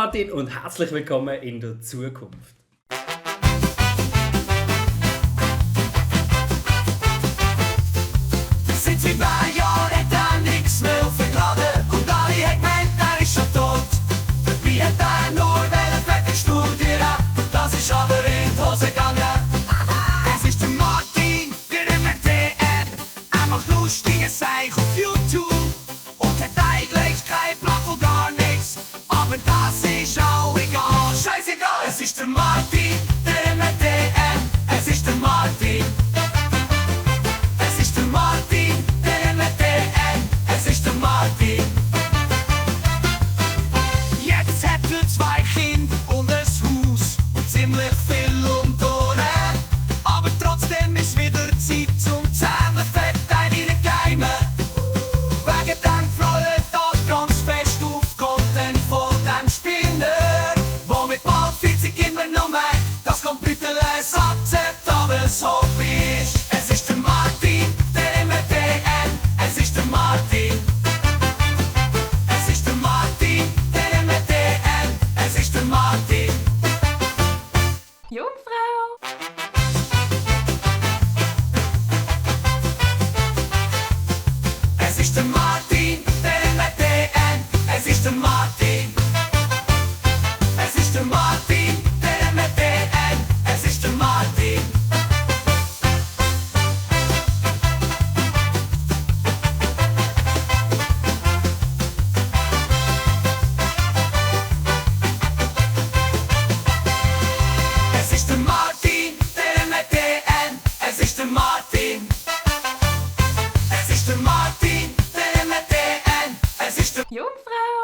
Martin und herzlich willkommen in der Zukunft. Seit 7 Jahren hat er nichts mehr aufgeladen und alle haben gemeint, er ist schon tot. Dabei hat er nur fertig studieren, das ist aber in die Hose gegangen. Es ist der Martin, der MTR, er macht lustige Sachen auf YouTube und hat eigentlich kein Plan von gar nichts, aber das ist auch egal, scheißegal. Es ist der Martin, der MTR, es ist der Martin. Es ist der Martin, der MTN, es ist der Martin. Jetzt hat er 2 Kinder und ein Haus und ziemlich viel um die Ohren. Aber trotzdem ist wieder Zeit zum Zusammenfett einige Geheime. Wegen dem freut er ganz fest auf Content von dem Spinner, wo mit bald 40 immer noch meint, das Computer es akzeptabel so ist. Es ist der Martin, der MTN, es ist der Martin. Es ist der Martin, der MTN, es ist der Martin. Jungfrau! Es ist der Martin, der MTN, es ist der Martin. Es ist der Martin, der MTN, es ist der Martin. Es ist der Martin, der MTN, es ist der Martin. Es ist der Martin, der MTN, es ist der Jungfrau!